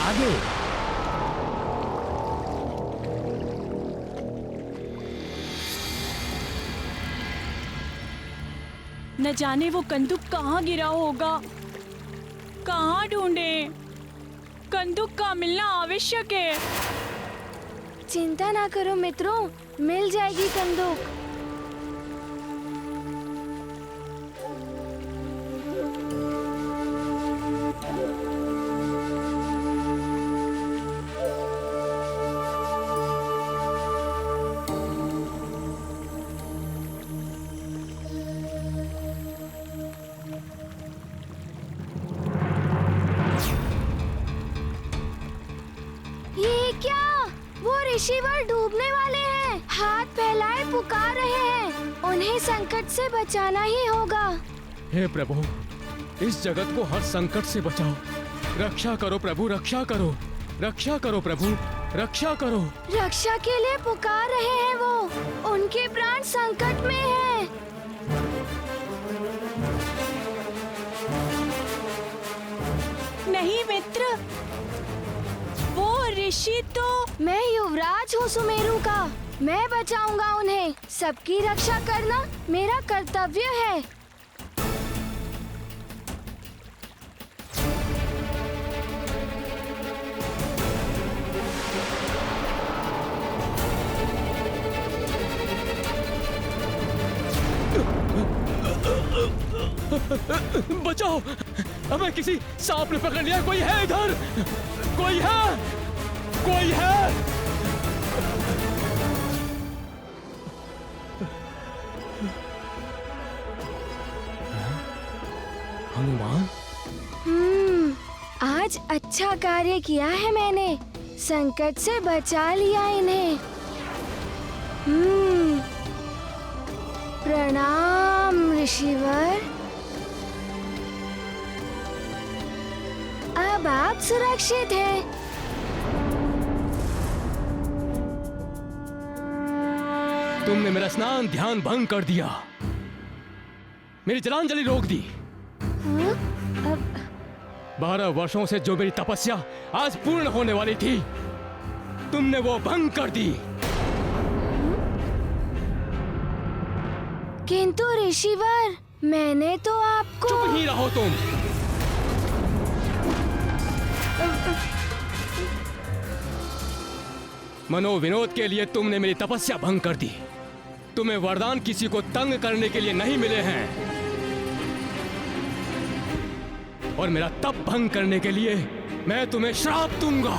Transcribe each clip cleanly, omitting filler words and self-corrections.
आगे। न जाने वो कंदुक कहाँ गिरा होगा, कहाँ ढूंढे? कंदुक का मिलना आवश्यक है। चिंता ना करो मित्रों, मिल जाएगी कंदुक। ऋषिवर डूबने वाले हैं, हाथ फैलाए पुकार रहे हैं। उन्हें संकट से बचाना ही होगा। हे प्रभु, इस जगत को हर संकट से बचाओ। रक्षा करो प्रभु, रक्षा करो, रक्षा करो प्रभु, रक्षा करो। रक्षा के लिए पुकार रहे हैं वो, उनके प्राण संकट में हैं। नहीं मित्र, वो ऋषि तो मैं युवराज हूँ सुमेरु का, मैं बचाऊंगा उन्हें। सबकी रक्षा करना मेरा कर्तव्य है। बचाओ, हमें किसी सांप ने पकड़ लिया। कोई है इधर? कोई है? कोई है? हनुमान? आज अच्छा कार्य किया है मैंने, संकट से बचा लिया इन्हें। प्रणाम ऋषिवर। अब आप सुरक्षित हैं। तुमने मेरा स्नान ध्यान भंग कर दिया, मेरी जलांजलि रोक दी। 12 वर्षों से जो मेरी तपस्या आज पूर्ण होने वाली थी, तुमने वो भंग कर दी। किंतु ऋषिवर, मैंने तो आपको। चुप ही रहो तुम। मनोविनोद के लिए तुमने मेरी तपस्या भंग कर दी। तुम्हें वरदान किसी को तंग करने के लिए नहीं मिले हैं, और मेरा तप भंग करने के लिए मैं तुम्हें श्राप दूंगा।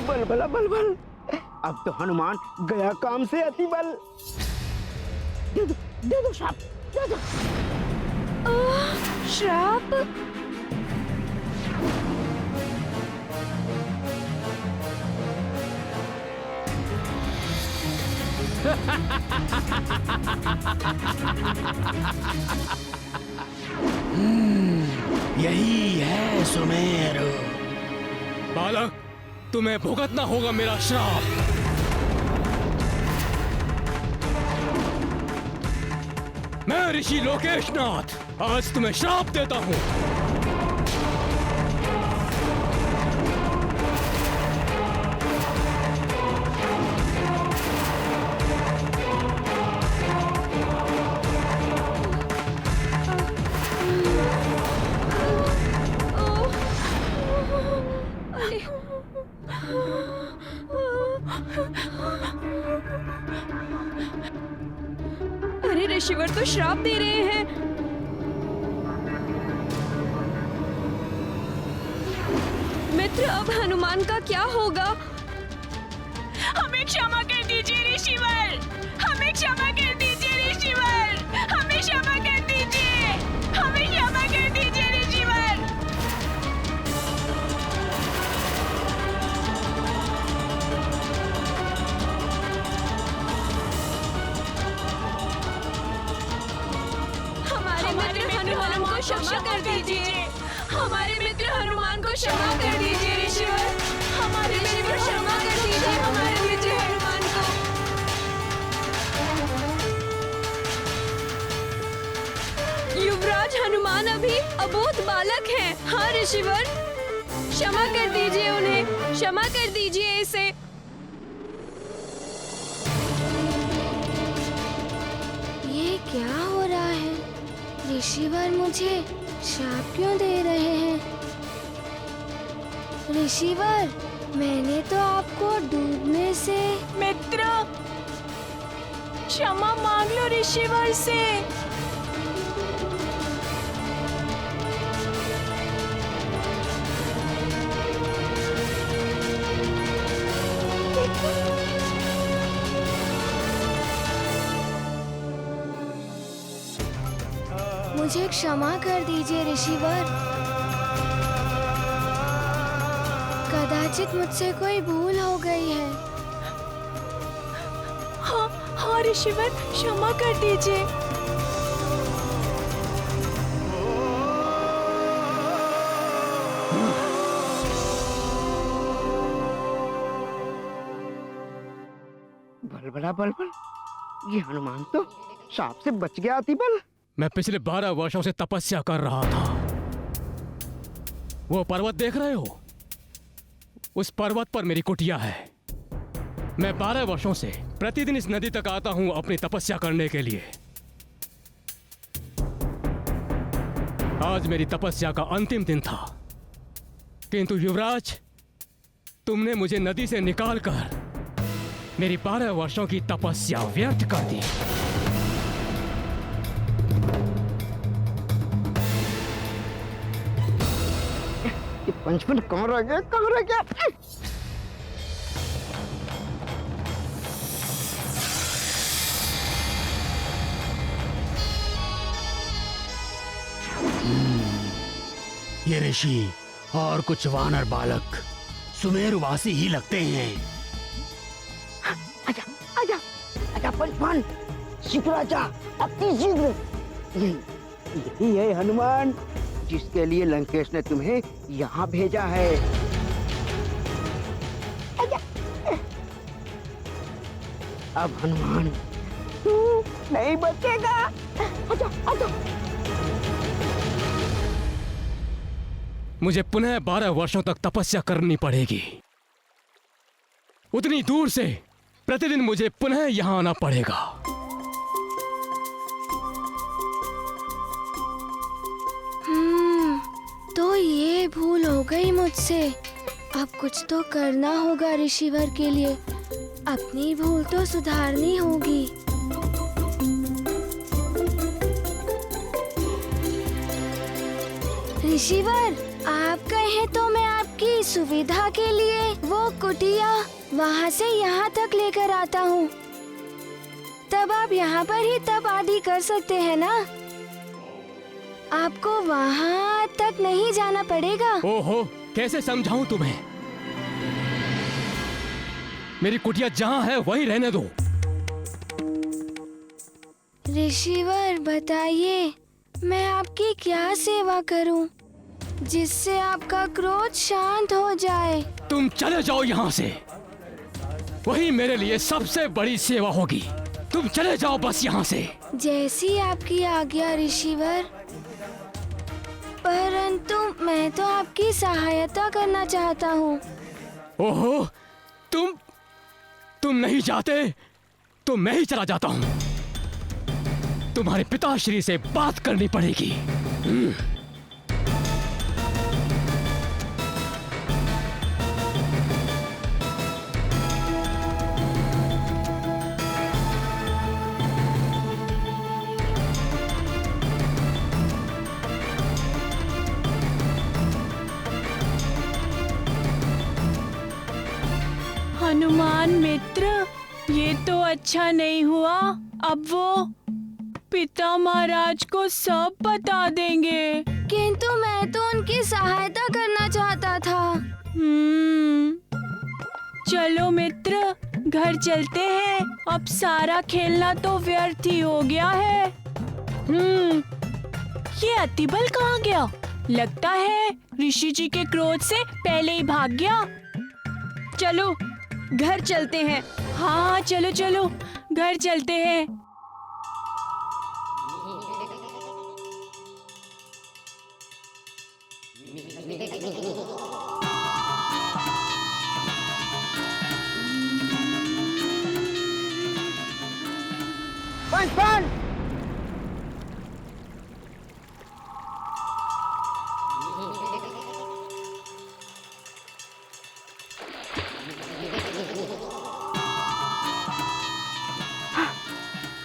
बल भला बल बल, अब तो हनुमान गया काम से अति बल। दे दो श्राप, दे दो। श्राप? यही है सुमेरु। बालक, तुम्हें भुगतना होगा मेरा श्राप। मैं ऋषि लोकेशनाथ आज तुम्हें श्राप देता हूं। अरे ऋषिवर तो श्राप दे रहे हैं। मित्र, अब हनुमान का क्या होगा? हमें क्षमा कर दीजिए ऋषिवर, हमें क्षमा कर दीजिए ऋषिवर, हमें क्षमा कर दीजिए, हमें क्षमा कर दीजिए ऋषिवर। हमारे मित्र हनुमान को क्षमा कर दीजिए, हमारे मित्र हनुमान को क्षमा कर दीजिए ऋषिवर, हमारे मित्र क्षमा कर दीजिए हमारे मित्र हनुमान को। नाबालिग बालक हैं। हाँ ऋषिवर, क्षमा कर दीजिए उन्हें, क्षमा कर दीजिए इसे। ये क्या हो रहा है? ऋषिवर मुझे श्राप क्यों दे रहे हैं? ऋषिवर, मैंने तो आपको डूबने से। मित्र, क्षमा मांग लो ऋषिवर से। मुझे क्षमा कर दीजिए ऋषिवर। कदाचित मुझसे कोई भूल हो गई है। हाँ हाँ ऋषिवर, क्षमा कर दीजिए। बलबला बलबल, ये हनुमान तो सांप से बच गया अतिबल। मैं पिछले 12 वर्षों से तपस्या कर रहा था। वो पर्वत देख रहे हो? उस पर्वत पर मेरी कुटिया है। मैं 12 वर्षों से प्रतिदिन इस नदी तक आता हूं अपनी तपस्या करने के लिए। आज मेरी तपस्या का अंतिम दिन था, किंतु युवराज, तुमने मुझे नदी से निकालकर मेरी 12 वर्षों की तपस्या व्यर्थ कर दी। ये पंचमन कहाँ रह गया, कहाँ रह गया? ये ऋषि और कुछ वानर बालक सुमेरुवासी ही लगते हैं। आजा आजा आजा पंचमन, शीघ्र आजा, अति शीघ्र। यही है हनुमान जिसके लिए लंकेश ने तुम्हें यहाँ भेजा है। आजा। अब हनुमान तू नहीं बचेगा। आजा आजा। मुझे पुनः 12 वर्षों तक तपस्या करनी पड़ेगी। उतनी दूर से प्रतिदिन मुझे पुनः यहां आना पड़ेगा। तो ये भूल हो गई मुझसे। अब कुछ तो करना होगा ऋषिवर के लिए। अपनी भूल तो सुधारनी होगी। ऋषिवर, आप कहें तो मैं आपकी सुविधा के लिए वो कुटिया वहाँ से यहाँ तक लेकर आता हूँ। तब आप यहाँ पर ही तप आदि कर सकते हैं ना? आपको वहाँ तक नहीं जाना पड़ेगा। ओहो, कैसे समझाऊं तुम्हें? मेरी कुटिया जहाँ है वहीं रहने दो। ऋषिवर, बताइए मैं आपकी क्या सेवा करूं जिससे आपका क्रोध शांत हो जाए? तुम चले जाओ यहाँ से, वही मेरे लिए सबसे बड़ी सेवा होगी। तुम चले जाओ बस यहाँ से। जैसी आपकी आज्ञा ऋषिवर, परंतु मैं तो आपकी सहायता करना चाहता हूँ। ओहो, तुम नहीं जाते तो मैं ही चला जाता हूँ। तुम्हारे पिताश्री से बात करनी पड़ेगी। हनुमान मित्र, ये तो अच्छा नहीं हुआ। अब वो पिता महाराज को सब बता देंगे। किंतु मैं तो उनकी सहायता करना चाहता था। चलो मित्र, घर चलते हैं। अब सारा खेलना तो व्यर्थ ही हो गया है। ये अतिबल कहाँ गया? लगता है ऋषि जी के क्रोध से पहले ही भाग गया। चलो घर चलते हैं। हाँ चलो चलो, घर चलते हैं। पंचपन।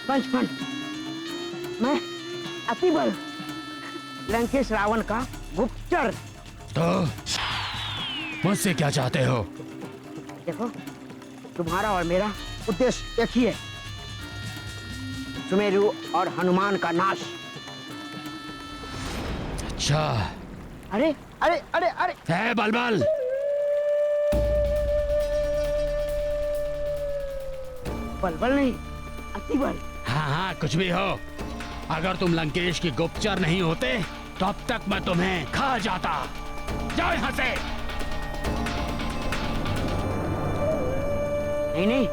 पंचपन, मैं अतिबल लंकेश रावण का गुप्तचर। तो मुझसे क्या चाहते हो? देखो, तुम्हारा और मेरा उद्देश्य एक ही है, सुमेरु और हनुमान का नाश। अच्छा। अरे अरे अरे अरे है बलबल, बलबल नहीं, अतिबल। हाँ हाँ कुछ भी हो, अगर तुम लंकेश की गुप्तचर नहीं होते तो अब तक मैं तुम्हें खा जाता। जाओ यहाँ से। नहीं नहीं,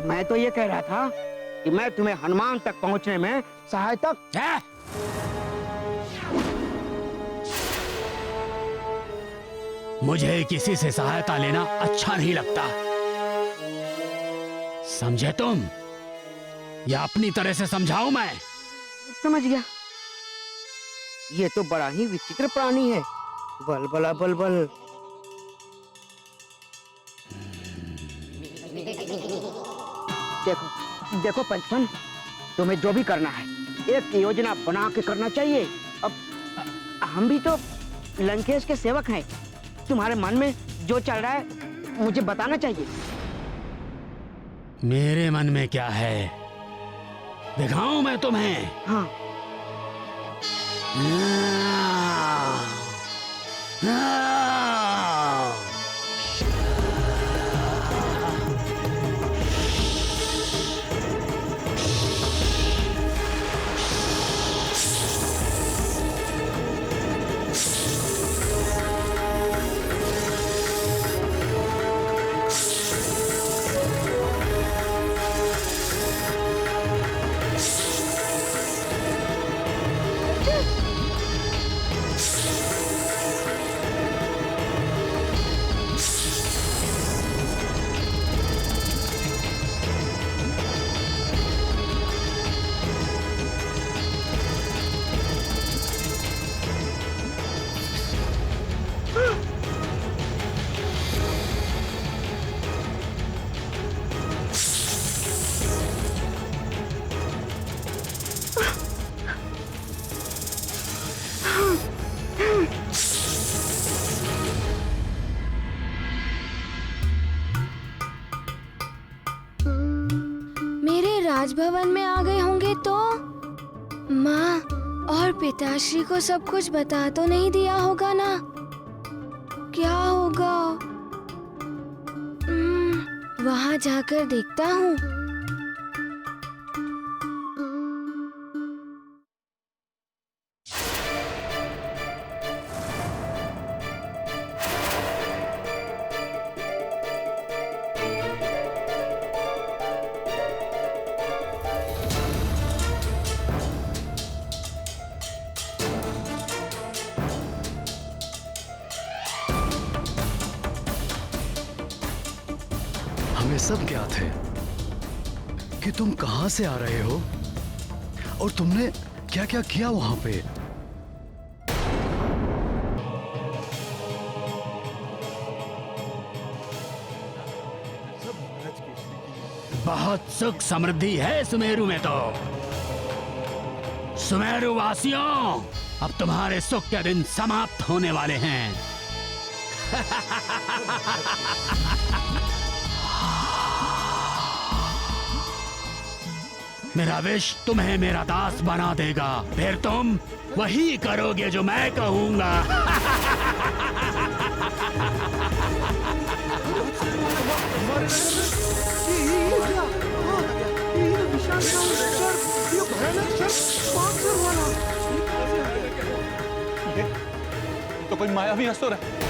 मैं तो ये कह रहा था कि मैं तुम्हें हनुमान तक पहुंचने में सहायता। है? मुझे किसी से सहायता लेना अच्छा नहीं लगता, समझे तुम? या अपनी तरह से समझाऊं मैं? समझ गया। ये तो बड़ा ही विचित्र प्राणी है, बलबला बलबल। देखो देखो पंचपन, तुम्हें जो भी करना है एक योजना बना के करना चाहिए। अब हम भी तो लंकेश के सेवक हैं, तुम्हारे मन में जो चल रहा है मुझे बताना चाहिए। मेरे मन में क्या है दिखाऊं मैं तुम्हें? हाँ। राजभवन में आ गए होंगे तो माँ और पिताश्री को सब कुछ बता तो नहीं दिया होगा ना? क्या होगा? वहाँ जाकर देखता हूँ। हमें सब ज्ञात है कि तुम कहां से आ रहे हो और तुमने क्या क्या किया वहां पे। बहुत सुख समृद्धि है सुमेरु में तो। सुमेरु वासियों, अब तुम्हारे सुख के दिन समाप्त होने वाले हैं। मेरा विष तुम्हें मेरा दास बना देगा, फिर तुम वही करोगे जो मैं कहूंगा। तो कोई मायावी असुर है।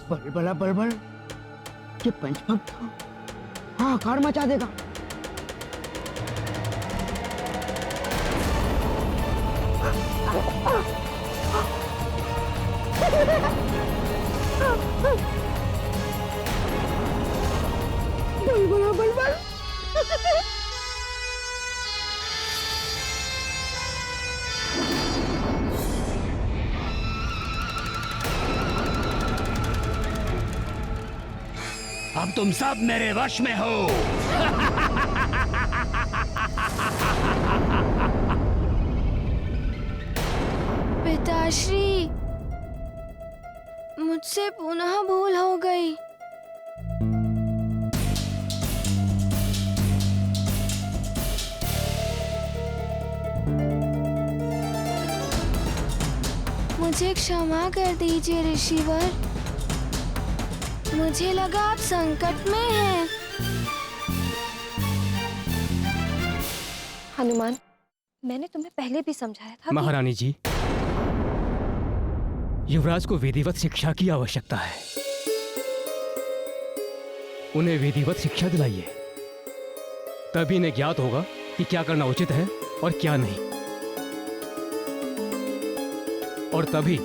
बड़े बड़ा बलबल ये पंचभक्त हाँ कार मचा देगा। बड़ा बलबल अब तुम सब मेरे वश में हो। पिताश्री, मुझसे पुनः भूल हो गई। मुझे क्षमा कर दीजिए ऋषिवर। मुझे लगा आप संकट में हैं। हनुमान, मैंने तुम्हें पहले भी समझाया था महारानी जी, युवराज को विधिवत शिक्षा की आवश्यकता है। उन्हें विधिवत शिक्षा दिलाइए, तभी इन्हें ज्ञात होगा कि क्या करना उचित है और क्या नहीं, और तभी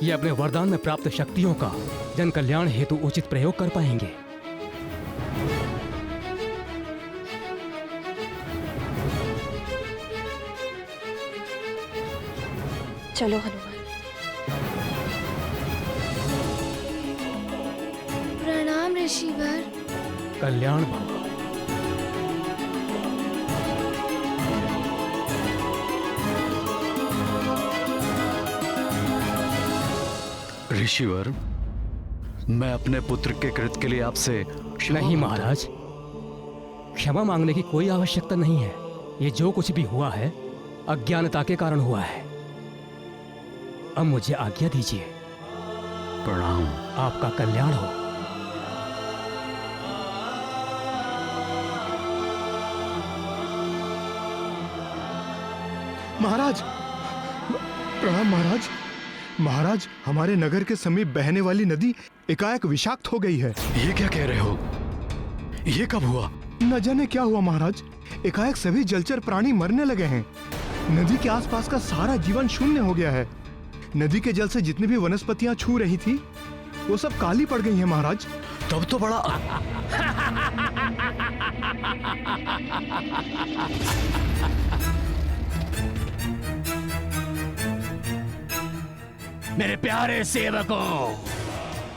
ये अपने वरदान में प्राप्त शक्तियों का जन कल्याण हेतु उचित प्रयोग कर पाएंगे। चलो हनुमान। प्रणाम ऋषिवर। कल्याण भव। ऋषिवर, मैं अपने पुत्र के कृत्य के लिए आपसे नहीं महाराज, क्षमा मांगने की कोई आवश्यकता नहीं है। ये जो कुछ भी हुआ है अज्ञानता के कारण हुआ है। अब मुझे आज्ञा दीजिए। प्रणाम। आपका कल्याण हो। महाराज, प्रणाम महाराज। महाराज, हमारे नगर के समीप बहने वाली नदी एकाएक विषाक्त हो गई है। ये क्या कह रहे हो? ये कब हुआ? न जाने क्या हुआ महाराज, एकाएक सभी जलचर प्राणी मरने लगे हैं। नदी के आसपास का सारा जीवन शून्य हो गया है। नदी के जल से जितनी भी वनस्पतियां छू रही थी वो सब काली पड़ गई हैं महाराज। तब तो बड़ा मेरे प्यारे सेवकों,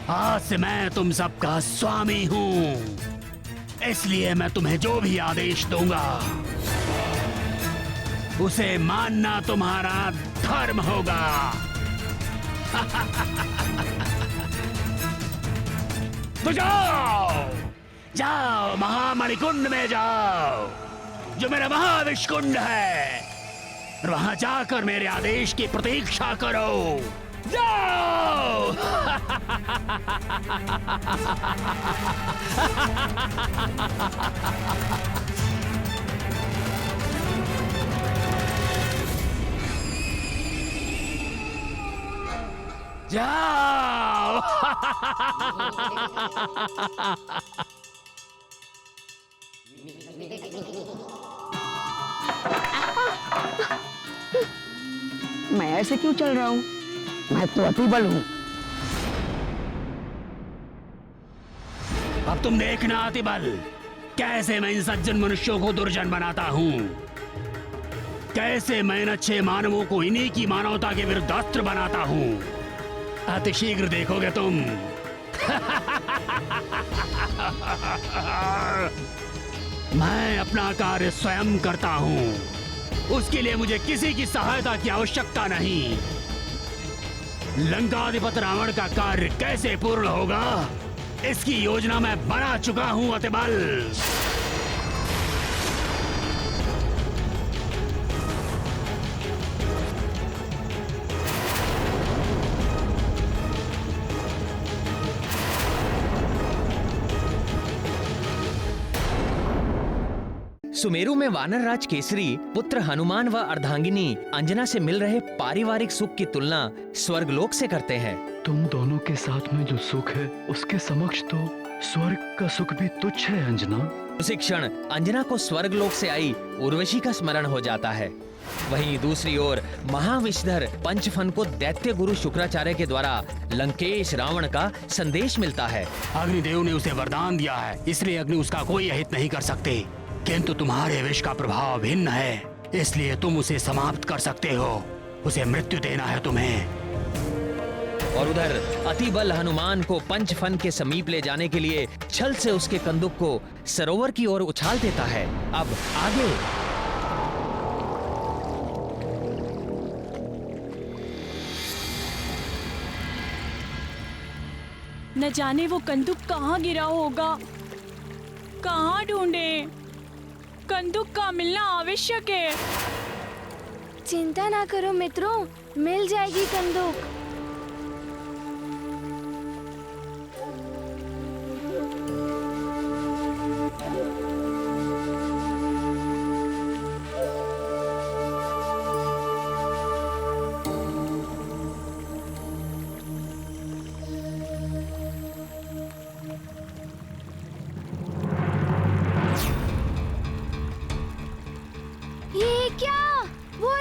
आज से मैं तुम सबका स्वामी हूं, इसलिए मैं तुम्हें जो भी आदेश दूंगा उसे मानना तुम्हारा धर्म होगा। तो जाओ जाओ, महामणिकुंड में जाओ, जो मेरा महाविष्कुंड है, और वहां जाकर मेरे आदेश की प्रतीक्षा करो। जाओ। जाओ। मैं ऐसे क्यों चल रहा हूँ? मैं तो अतिबल हूँ। अब तुम देखना अतिबल, कैसे मैं इन सज्जन मनुष्यों को दुर्जन बनाता हूँ, कैसे मैं इन अच्छे मानवों को इन्हीं की मानवता के विरुद्ध अस्त्र बनाता हूँ। अतिशीघ्र देखोगे तुम। मैं अपना कार्य स्वयं करता हूँ, उसके लिए मुझे किसी की सहायता की आवश्यकता नहीं। लंकाधिपति रावण का कार्य कैसे पूर्ण होगा, इसकी योजना मैं बना चुका हूं अतिबल। सुमेरु में वानर राज केसरी पुत्र हनुमान व अर्धांगिनी अंजना से मिल रहे पारिवारिक सुख की तुलना स्वर्गलोक से करते हैं। तुम दोनों के साथ में जो सुख है उसके समक्ष तो स्वर्ग का सुख भी तुच्छ है अंजना। उसी क्षण अंजना को स्वर्गलोक से आई उर्वशी का स्मरण हो जाता है। वहीं दूसरी ओर महाविषधर पंचफन को दैत्य गुरु शुक्राचार्य के द्वारा लंकेश रावण का संदेश मिलता है। अग्निदेव ने उसे वरदान दिया है, इसलिए अग्नि उसका कोई अहित नहीं कर सकते, किंतु तुम्हारे विष का प्रभाव भिन्न है, इसलिए तुम उसे समाप्त कर सकते हो। उसे मृत्यु देना है तुम्हें। और उधर अतिबल हनुमान को पंचफन के समीप ले जाने के लिए छल से उसके कंदुक को सरोवर की ओर उछाल देता है। अब आगे न जाने वो कंदुक कहाँ गिरा होगा, कहाँ ढूंढे। कंदुक का मिलना आवश्यक है। चिंता ना करो मित्रों, मिल जाएगी कंदुक।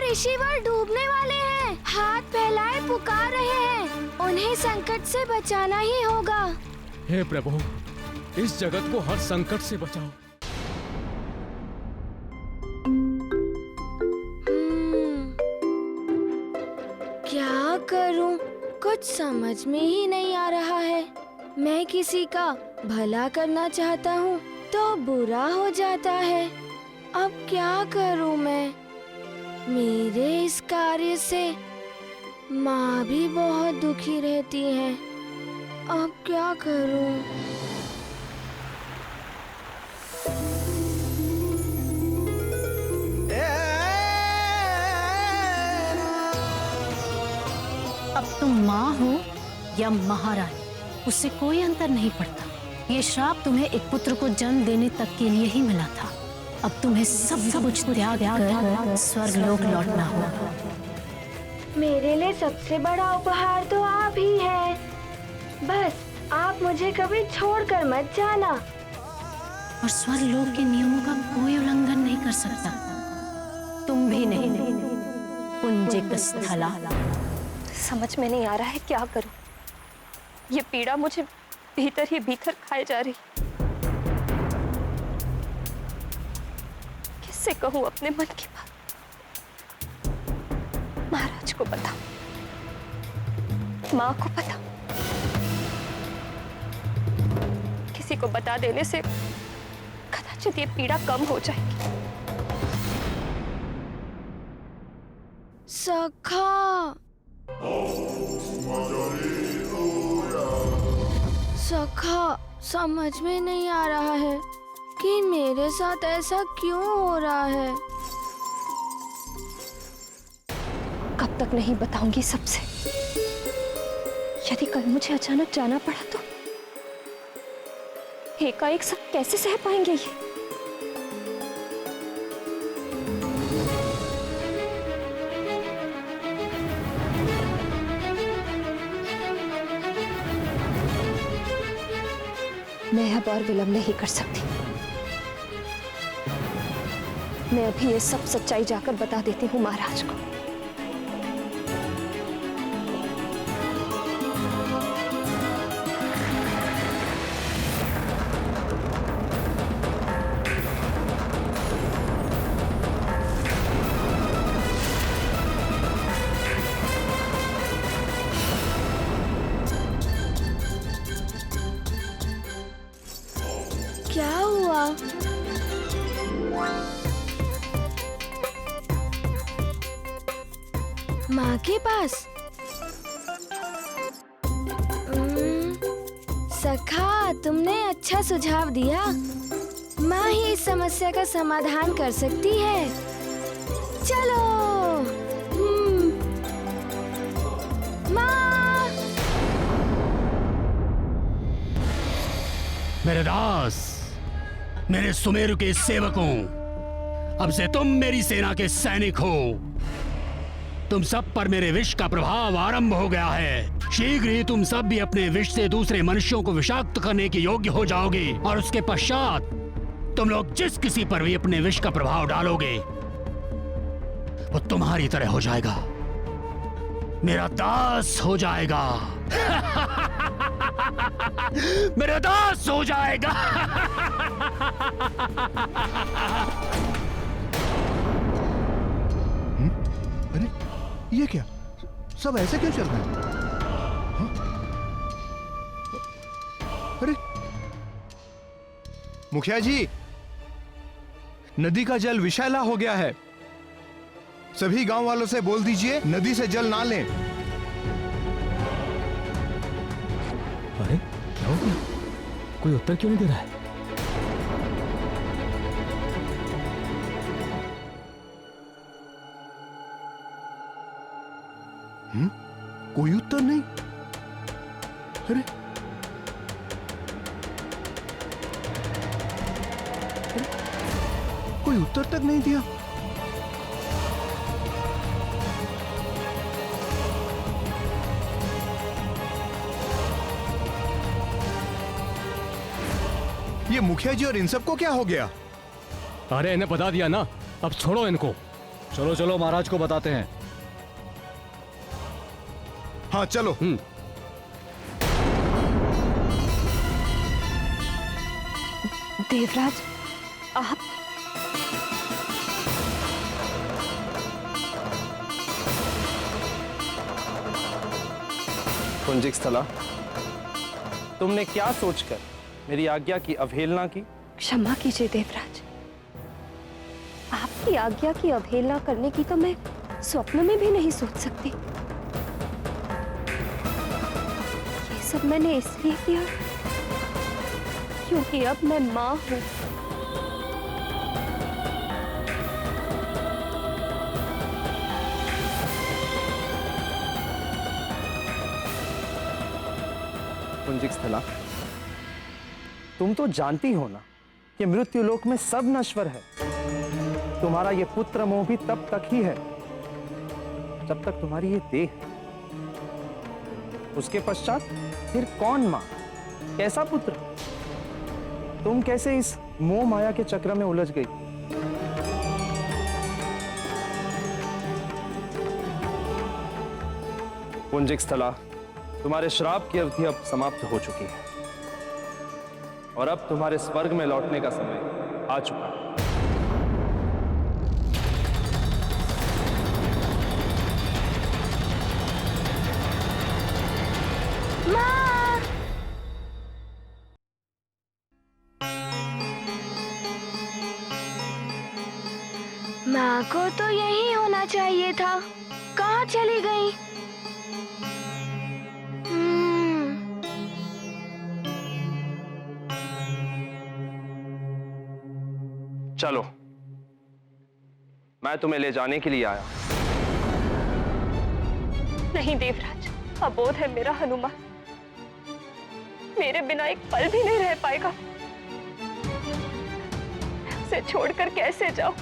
ऋषिवर डूबने वाले हैं, हाथ फैलाए पुकार रहे हैं। उन्हें संकट से बचाना ही होगा। हे प्रभु, इस जगत को हर संकट से बचाओ। क्या करूं? कुछ समझ में ही नहीं आ रहा है। मैं किसी का भला करना चाहता हूं तो बुरा हो जाता है। अब क्या करूं मैं? मेरे इस कार्य से माँ भी बहुत दुखी रहती है। अब क्या करूं? अब तुम माँ हो या महारानी, उससे कोई अंतर नहीं पड़ता। ये श्राप तुम्हें एक पुत्र को जन्म देने तक के लिए ही मिला था। अब तुम्हें सब कुछ त्याग कर स्वर्गलोक लौटना होगा। मेरे लिए सबसे बड़ा उपहार तो आप ही है। बस आप मुझे कभी छोड़कर मत जाना। और स्वर्गलोक के नियमों का कोई उल्लंघन नहीं कर सकता, तुम भी नहीं। पुंजिक स्थला। समझ में नहीं आ रहा है क्या करूं। ये पीड़ा मुझे भीतर ही भीतर खाए जा रही। किससे कहूं अपने मन की बात? महाराज को पता, माँ को पता। किसी को बता देने से कदाचित ये पीड़ा कम हो जाएगी। सखा, सखा, समझ में नहीं आ रहा है कि मेरे साथ ऐसा क्यों हो रहा है। कब तक नहीं बताऊंगी सबसे। यदि कल मुझे अचानक जाना पड़ा तो एकाएक सब कैसे सह पाएंगे ये? मैं अब और विलंब नहीं कर सकती। मैं अभी ये सब सच्चाई जाकर बता देती हूँ महाराज को। क्या हुआ? माँ के पास? सखा, तुमने अच्छा सुझाव दिया। माँ ही इस समस्या का समाधान कर सकती है। चलो। माँ! मेरे दास, मेरे सुमेरु के सेवकों, अब से तुम मेरी सेना के सैनिक हो। तुम सब पर मेरे विष का प्रभाव आरंभ हो गया है। शीघ्र ही तुम सब भी अपने विष से दूसरे मनुष्यों को विषाक्त करने के योग्य हो जाओगे और उसके पश्चात तुम लोग जिस किसी पर भी अपने विष का प्रभाव डालोगे वो तुम्हारी तरह हो जाएगा, मेरा दास हो जाएगा। मेरा दास हो जाएगा। अरे ये क्या, सब ऐसे क्यों चल रहा है? हाँ? अरे मुखिया जी, नदी का जल विषैला हो गया है। सभी गांव वालों से बोल दीजिए नदी से जल ना लें। अरे क्या हो गया? कोई उत्तर क्यों नहीं दे रहा है? कोई उत्तर नहीं। अरे कोई उत्तर तक नहीं दिया। ये मुखिया जी और इन सबको क्या हो गया? अरे इन्हें बता दिया ना, अब छोड़ो इनको। चलो चलो महाराज को बताते हैं। हाँ चलो। देवराज, आप पुंजिक स्थला, तुमने क्या सोचकर मेरी आज्ञा की अवहेलना की? क्षमा कीजिए देवराज, आपकी आज्ञा की अवहेलना करने की तो मैं स्वप्न में भी नहीं सोच सकती। ये सब मैंने इसलिए किया क्योंकि अब मैं मां हूं। पुंजिक स्थला, तुम तो जानती हो ना कि मृत्यु लोक में सब नश्वर है। तुम्हारा ये पुत्र मोह भी तब तक ही है जब तक तुम्हारी ये देह है। उसके पश्चात फिर कौन मां, कैसा पुत्र? तुम कैसे इस मोह माया के चक्र में उलझ गई? पुंजिक स्थला, तुम्हारे श्राप की अवधि अब समाप्त हो चुकी है और अब तुम्हारे स्वर्ग में लौटने का समय आ चुका है। माँ को तो यही होना चाहिए था, कहाँ चली गई? चलो, मैं तुम्हें ले जाने के लिए आया। नहीं देवराज, अबोध है मेरा हनुमान, मेरे बिना एक पल भी नहीं रह पाएगा। उसे छोड़कर कैसे जाऊं?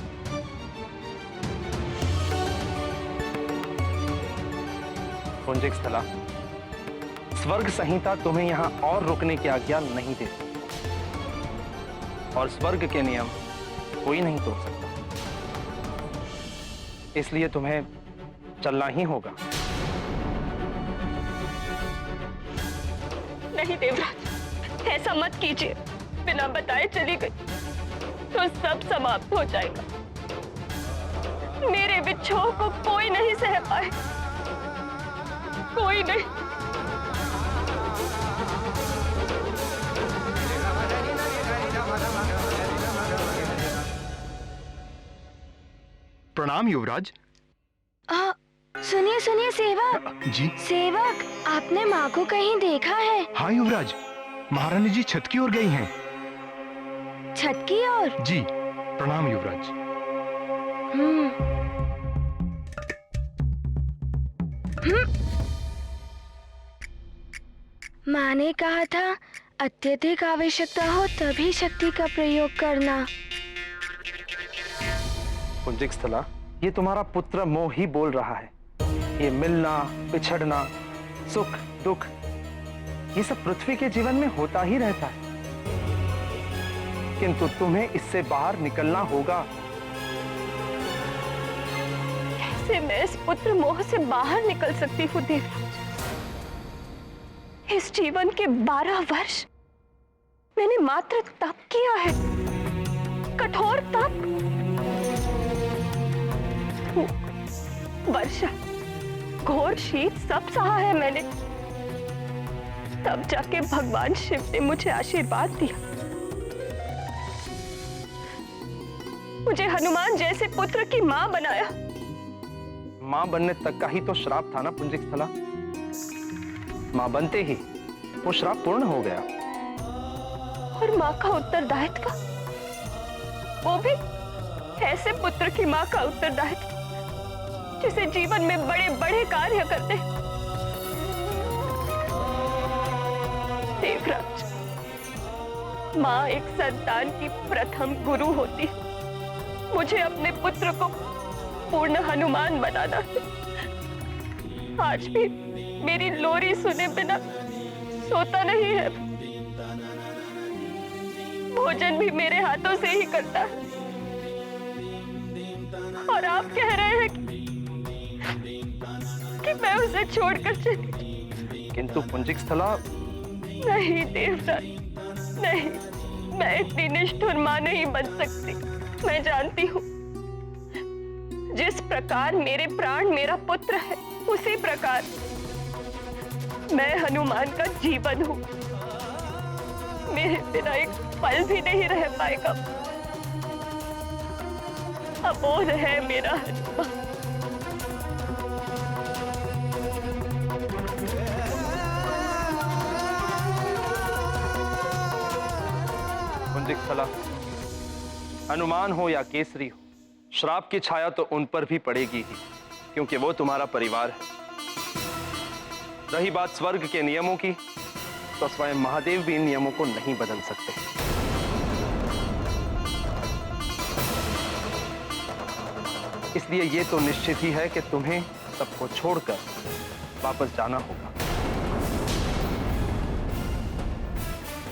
पुंजिक स्थला, स्वर्ग संहिता तुम्हें यहां और रुकने की आज्ञा नहीं देती और स्वर्ग के नियम कोई नहीं तोड़ सकता, इसलिए तुम्हें चलना ही होगा। नहीं देवराज, ऐसा मत कीजिए। बिना बताए चली गई तो सब समाप्त हो जाएगा। मेरे विच्छोह को कोई नहीं सह पाए, कोई नहीं। प्रणाम युवराज। सुनिए सुनिए सेवक जी। सेवक, आपने माँ को कहीं देखा है? हाँ युवराज, महारानी जी छत की ओर गई हैं। छत की ओर? जी, प्रणाम युवराज। माँ ने कहा था अत्यधिक आवश्यकता हो तभी शक्ति का प्रयोग करना। पुंजिक स्थला, ये तुम्हारा पुत्र मोह ही बोल रहा है। ये मिलना, पिछड़ना, सुख दुख, ये सब पृथ्वी के जीवन में होता ही रहता है, किंतु तुम्हें इससे बाहर निकलना होगा। कैसे मैं इस पुत्र मोह से बाहर निकल सकती हूँ देवराज? इस जीवन के 12 वर्ष मैंने मात्र तप किया है, कठोर तप। वर्षा, घोर शीत सब सहा है मैंने। तब जाके भगवान शिव ने मुझे आशीर्वाद दिया, मुझे हनुमान जैसे पुत्र की मां बनाया। मां बनने तक का ही तो श्राप था ना पुंजिक स्थला। मां बनते ही वो श्राप पूर्ण हो गया। और मां का उत्तरदायित्व, वो भी ऐसे पुत्र की मां का उत्तरदायित्व जिसे जीवन में बड़े बड़े कार्य करते। देवराज, मां एक संतान की प्रथम गुरु होती है। मुझे अपने पुत्र को पूर्ण हनुमान बनाना है। आज भी मेरी लोरी सुने बिना सोता नहीं है, भोजन भी मेरे हाथों से ही करता है। और आप कह रहे हैं कि मैं उसे छोड़कर चली। किंतु पुंजिक स्थला, नहीं देवराज, नहीं, मैं इतनी निष्ठुर मां नहीं बन सकती। मैं जानती हूँ जिस प्रकार मेरे प्राण मेरा पुत्र है, उसी प्रकार मैं हनुमान का जीवन हूँ। मेरे बिना एक पल भी नहीं रह पाएगा। अबोध है मेरा हनुमान। पुंजिक स्थला, हनुमान हो या केसरी हो, श्राप की छाया तो उन पर भी पड़ेगी ही, क्योंकि वो तुम्हारा परिवार है। रही बात स्वर्ग के नियमों की, तो स्वयं महादेव भी इन नियमों को नहीं बदल सकते। इसलिए ये तो निश्चित ही है कि तुम्हें सबको छोड़कर वापस जाना होगा।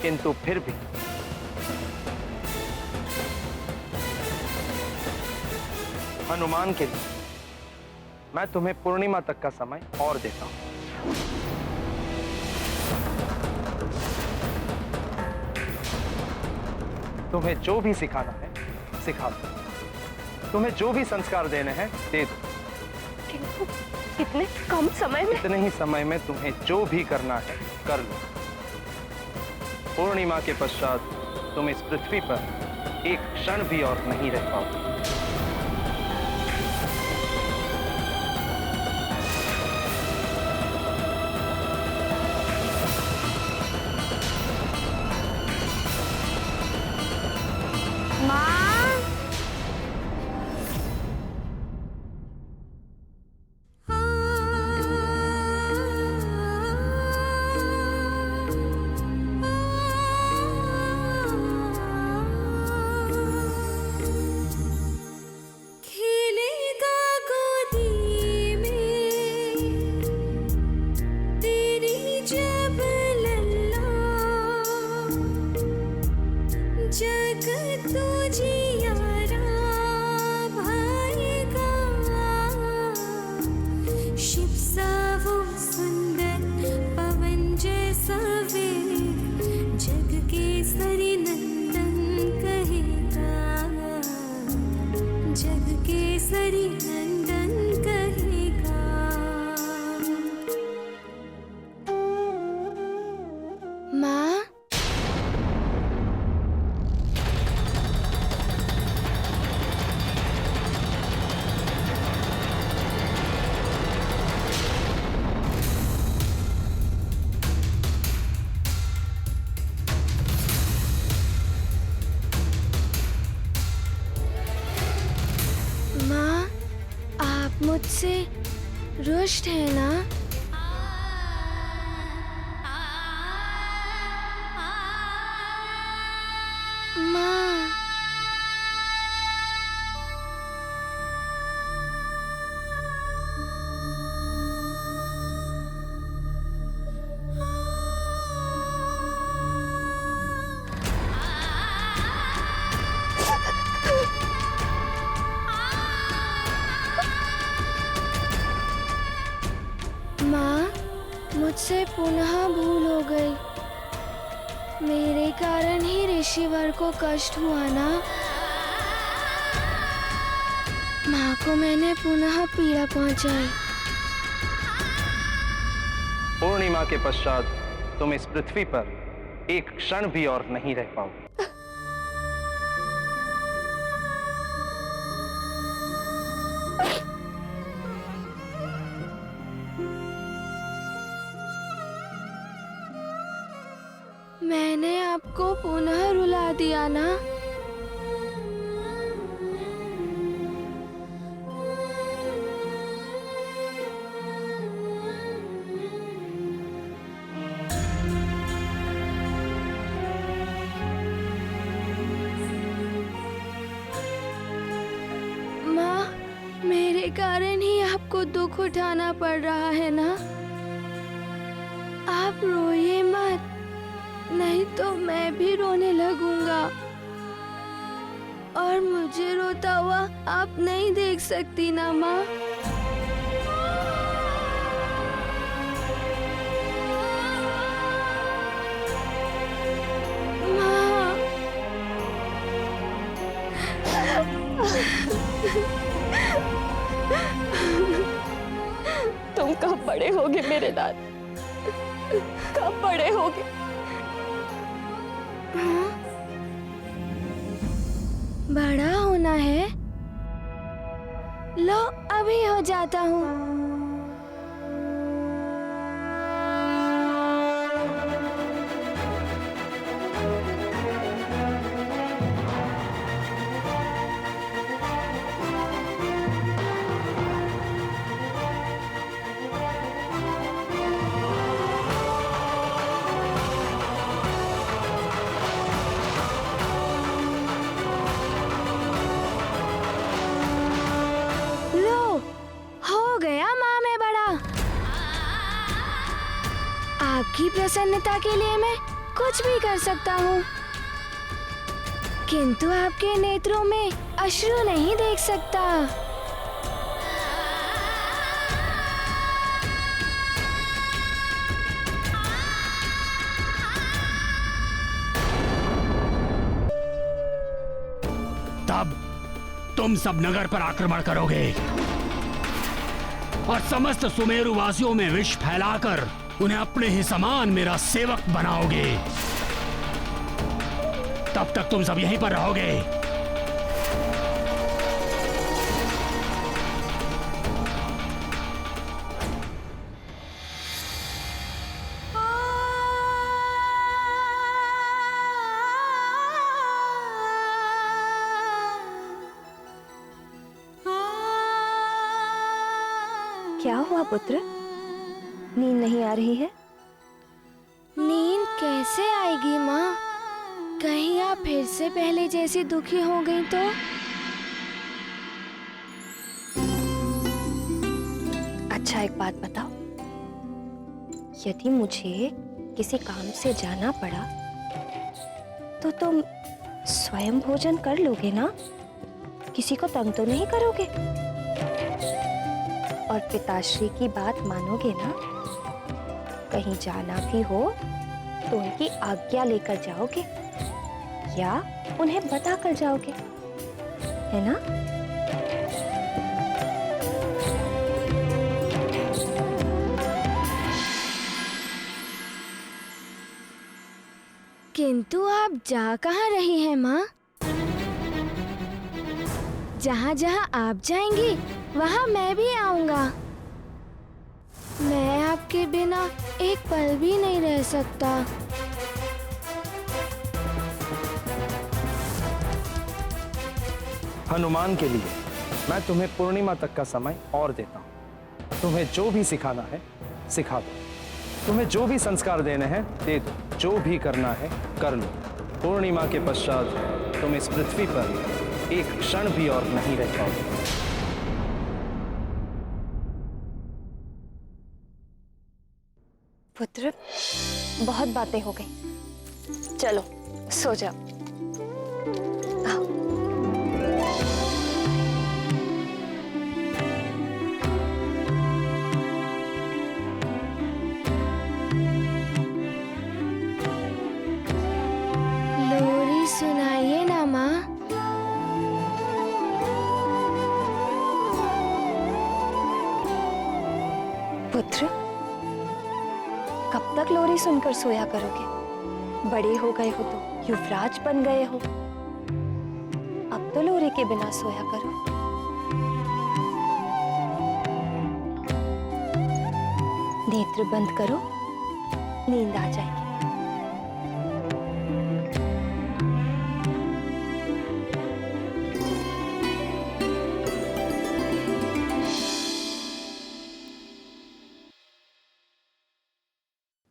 किंतु फिर भी हनुमान के लिए मैं तुम्हें पूर्णिमा तक का समय और देता हूं। तुम्हें जो भी सिखाना है सिखा दो, तुम्हें जो भी संस्कार देने हैं दे दो। किंतु इतने कम समय में? इतने ही समय में तुम्हें जो भी करना है कर लो। पूर्णिमा के पश्चात तुम इस पृथ्वी पर एक क्षण भी और नहीं रह पाओगे। मुझसे रुष्ट है ना? माँ, मुझसे पुनः भूल हो गई। मेरे कारण ही ऋषिवर को कष्ट हुआ ना। माँ को मैंने पुनः पीड़ा पहुंचाई। पूर्णिमा के पश्चात तुम इस पृथ्वी पर एक क्षण भी और नहीं रह पाओगे। मैंने आपको पुनः रुला दिया ना। माँ, मेरे कारण ही आपको दुख उठाना पड़ रहा है ना। आप रोइए मत, नहीं तो मैं भी रोने लगूंगा। और मुझे रोता हुआ आप नहीं देख सकती ना माँ। माँ, तुम कब बड़े होगे मेरे लाल? कब बड़े होगे? बड़ा होना है? लो अभी हो जाता हूँ। आपकी प्रसन्नता के लिए मैं कुछ भी कर सकता हूँ, किंतु आपके नेत्रों में अश्रु नहीं देख सकता। तब तुम सब नगर पर आक्रमण करोगे और समस्त सुमेरु वासियों में विष फैलाकर उन्हें अपने ही समान मेरा सेवक बनाओगे। तब तक तुम सब यहीं पर रहोगे। क्या हुआ पुत्र? नींद नहीं आ रही है? नींद कैसे आएगी माँ? कहीं आप फिर से पहले जैसी दुखी हो गई तो? अच्छा एक बात बताओ, यदि मुझे किसी काम से जाना पड़ा तो तुम स्वयं भोजन कर लोगे ना? किसी को तंग तो नहीं करोगे? और पिताश्री की बात मानोगे ना? कहीं जाना भी हो तो उनकी आज्ञा लेकर जाओगे या उन्हें बता कर जाओगे, है ना? किंतु आप जा कहाँ रही हैं माँ? जहाँ जहाँ आप जाएंगी वहाँ मैं भी आऊंगा। मैं आपके बिना एक पल भी नहीं रह सकता। हनुमान के लिए मैं तुम्हें पूर्णिमा तक का समय और देता हूँ। तुम्हें जो भी सिखाना है सिखा दो, तुम्हें जो भी संस्कार देने हैं दे दो, जो भी करना है कर लो। पूर्णिमा के पश्चात तुम इस पृथ्वी पर एक क्षण भी और नहीं रह पाओगे। पुत्र, बहुत बातें हो गई, चलो सो जाओ। आओ। पुत्र, कब तक लोरी सुनकर सोया करोगे? बड़े हो गए हो तो युवराज बन गए हो, अब तो लोरी के बिना सोया करो। नेत्र बंद करो, नींद आ जाएगी।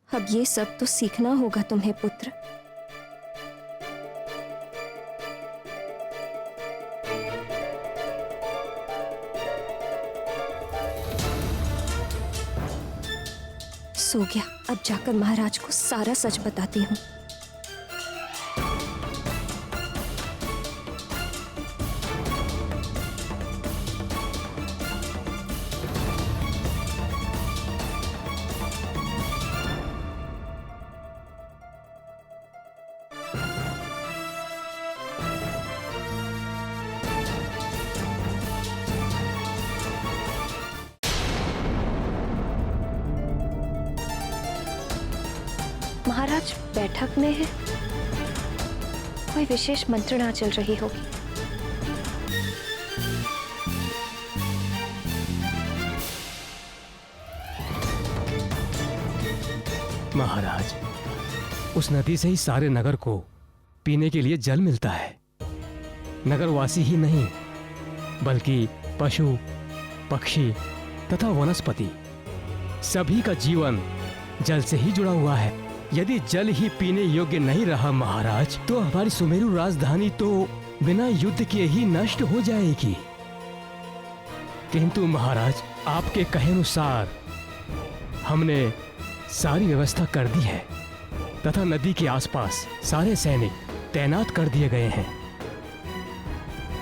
अब ये सब तो सीखना होगा तुम्हें पुत्र। सो गया, अब जाकर महाराज को सारा सच बताती हूँ। महाराज बैठक में है, कोई विशेष मंत्रणा चल रही होगी। महाराज, उस नदी से ही सारे नगर को पीने के लिए जल मिलता है। नगरवासी ही नहीं बल्कि पशु, पक्षी तथा वनस्पति सभी का जीवन जल से ही जुड़ा हुआ है। यदि जल ही पीने योग्य नहीं रहा महाराज, तो हमारी सुमेरु राजधानी तो बिना युद्ध के ही नष्ट हो जाएगी। किंतु महाराज, आपके कहे अनुसार हमने सारी व्यवस्था कर दी है तथा नदी के आसपास सारे सैनिक तैनात कर दिए गए हैं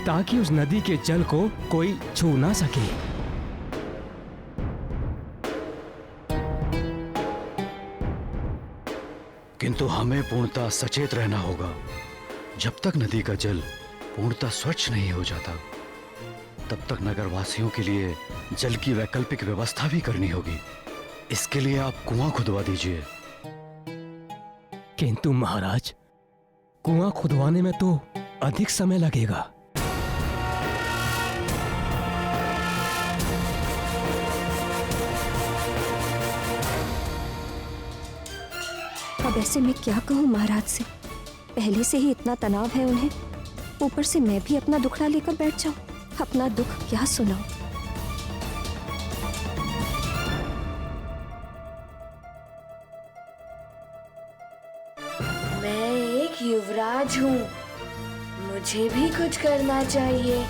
ताकि उस नदी के जल को कोई छू ना सके। किंतु हमें पूर्णतः सचेत रहना होगा। जब तक नदी का जल पूर्णतः स्वच्छ नहीं हो जाता, तब तक नगरवासियों के लिए जल की वैकल्पिक व्यवस्था भी करनी होगी। इसके लिए आप कुआं खुदवा दीजिए। किंतु महाराज, कुआं खुदवाने में तो अधिक समय लगेगा। अब ऐसे में क्या कहूँ महाराज से? पहले से ही इतना तनाव है उन्हें, ऊपर से मैं भी अपना दुखड़ा लेकर बैठ जाऊं। अपना दुख क्या सुनाऊं? मैं एक युवराज हूँ, मुझे भी कुछ करना चाहिए।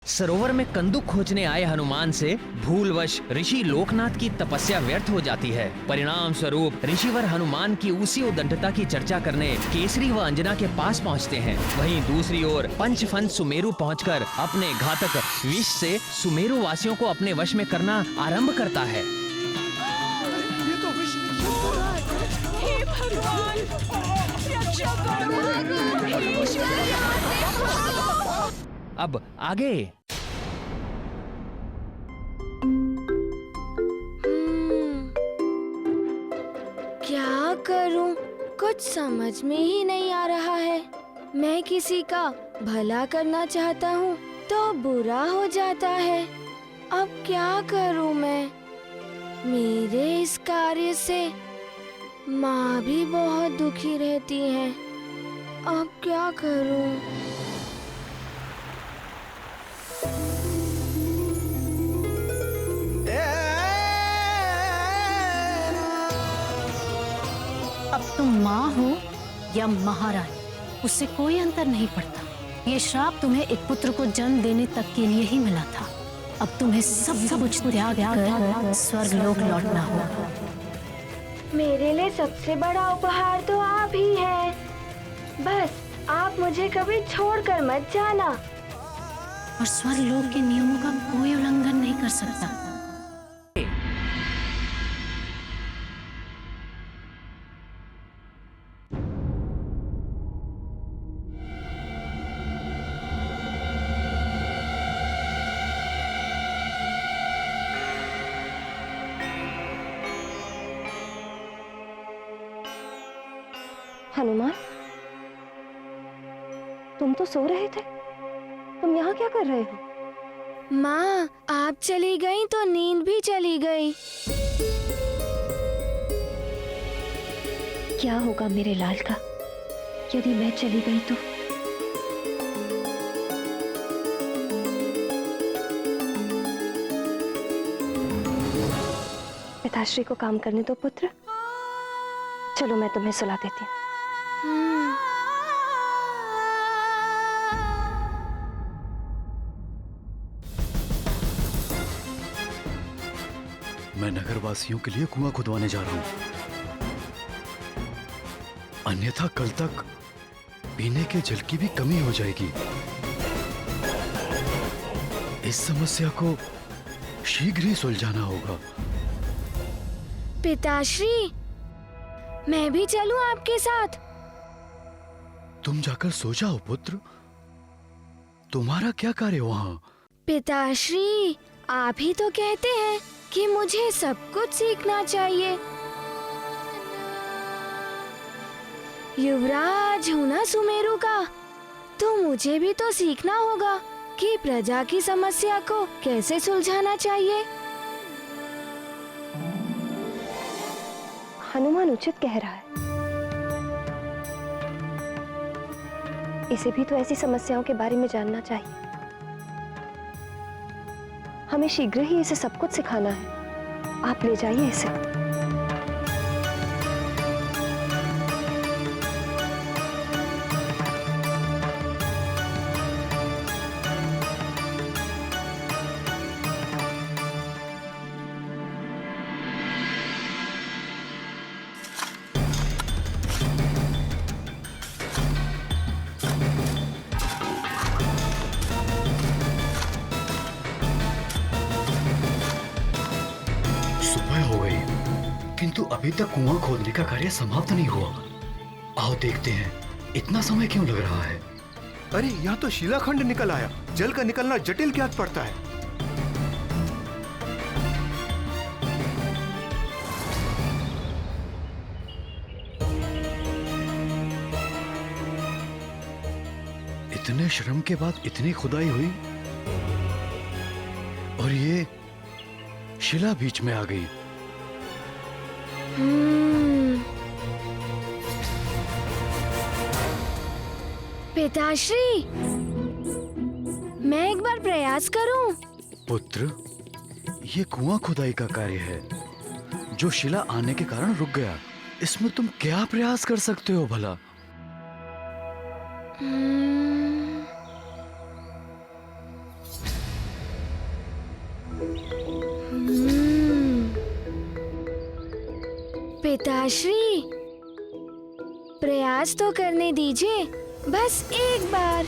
सरोवर में कंदुक खोजने आए हनुमान से भूलवश ऋषि लोकनाथ की तपस्या व्यर्थ हो जाती है। परिणाम स्वरूप ऋषिवर हनुमान की उसी उद्दंडता की चर्चा करने केसरी व अंजना के पास पहुंचते हैं। वहीं दूसरी ओर पंचफन सुमेरु पहुंचकर अपने घातक विष से सुमेरु वासियों को अपने वश में करना आरंभ करता है। हे भगवान, रक्षा करो। हे ईश्वर। अब आगे क्या करूं? कुछ समझ में ही नहीं आ रहा है। मैं किसी का भला करना चाहता हूँ तो बुरा हो जाता है। अब क्या करूं मैं? मेरे इस कार्य से माँ भी बहुत दुखी रहती है। अब क्या करूं? अब तुम माँ हो या महारानी, उससे कोई अंतर नहीं पड़ता। ये श्राप तुम्हें एक पुत्र को जन्म देने तक के लिए ही मिला था। अब तुम्हें सब कुछ त्याग कर स्वर्ग लोक लौटना होगा। मेरे लिए सबसे बड़ा उपहार तो आप ही हैं। बस आप मुझे कभी छोड़कर मत जाना। और स्वर्ग लोक के नियमों का कोई उल्लंघन नहीं कर सकता। हनुमान, तुम तो सो रहे थे, तुम यहाँ क्या कर रहे हो? माँ, आप चली गई तो नींद भी चली गई। क्या होगा मेरे लाल का यदि मैं चली गई तो? पिताश्री को काम करने दो पुत्र। चलो मैं तुम्हें सुला देती हूँ। मैं नगरवासियों के लिए कुआं खुदवाने जा रहा हूं, अन्यथा कल तक पीने के जल की भी कमी हो जाएगी। इस समस्या को शीघ्र ही सुलझाना होगा। पिताश्री, मैं भी चलूं आपके साथ? तुम जाकर सो जाओ पुत्र, तुम्हारा क्या कार्य वहां? पिताश्री, आप ही तो कहते हैं कि मुझे सब कुछ सीखना चाहिए। युवराज हूं ना सुमेरु का, तो मुझे भी तो सीखना होगा कि प्रजा की समस्या को कैसे सुलझाना चाहिए। हनुमान उचित कह रहा है। इसे भी तो ऐसी समस्याओं के बारे में जानना चाहिए। हमें शीघ्र ही इसे सब कुछ सिखाना है। आप ले जाइए इसे। किंतु अभी तक कुआं खोदने का कार्य समाप्त नहीं हुआ। आओ देखते हैं, इतना समय क्यों लग रहा है? अरे यहाँ तो शिलाखंड निकल आया। जल का निकलना जटिल क्या पड़ता है? इतने श्रम के बाद इतनी खुदाई हुई और ये शिला बीच में आ गई। पिताश्री, मैं एक बार प्रयास करूं? पुत्र, ये कुआं खुदाई का कार्य है जो शिला आने के कारण रुक गया। इसमें तुम क्या प्रयास कर सकते हो भला? पिताश्री, प्रयास तो करने दीजिए, बस एक बार।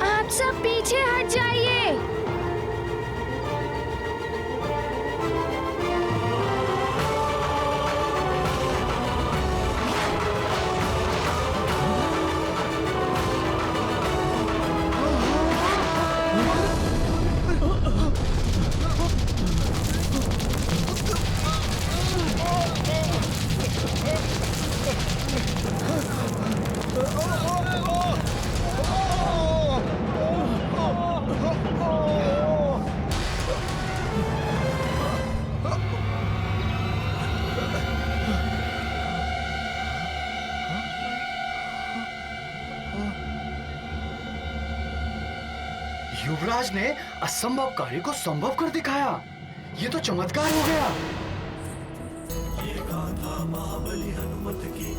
आप सब पीछे हट जाइए। युवराज ने असंभव कार्य को संभव कर दिखाया। ये तो चमत्कार हो गया। ये गाथा महाबली हनुमत की,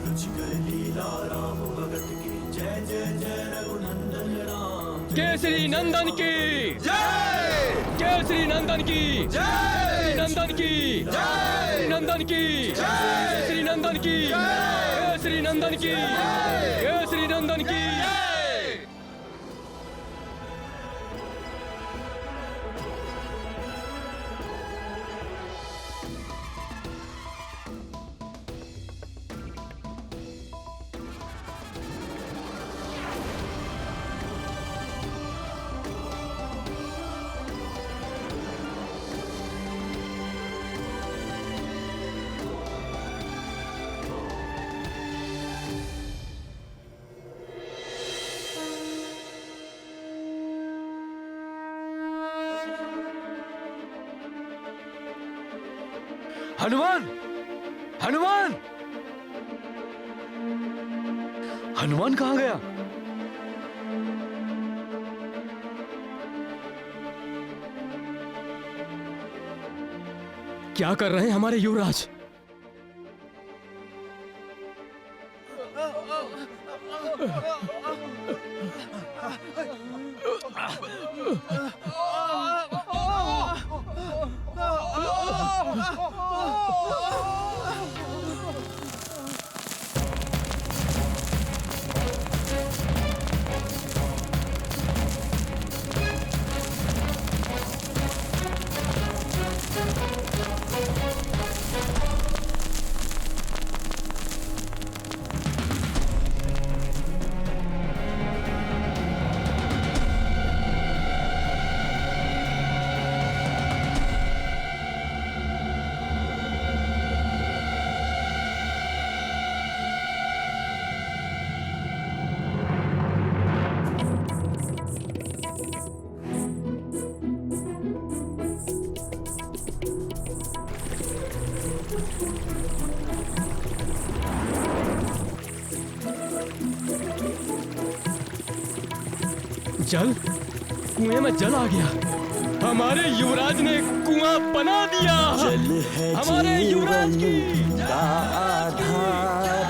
रुचिकर लीला राम भगत की। जय जय जय रघुनंदन राम। केसरी नंदन की जय, केसरी नंदन की जय, नंदन की जय, नंदन की जय, केसरी नंदन की जय, केसरी नंदन की जय, केसरी नंदन की जय। हनुमान, हनुमान, हनुमान कहाँ गया? क्या कर रहे हैं हमारे युवराज? जल? कुएं में जल आ गया। हमारे युवराज ने कुआं बना दिया। जल है हमारे युवराज की का आधार,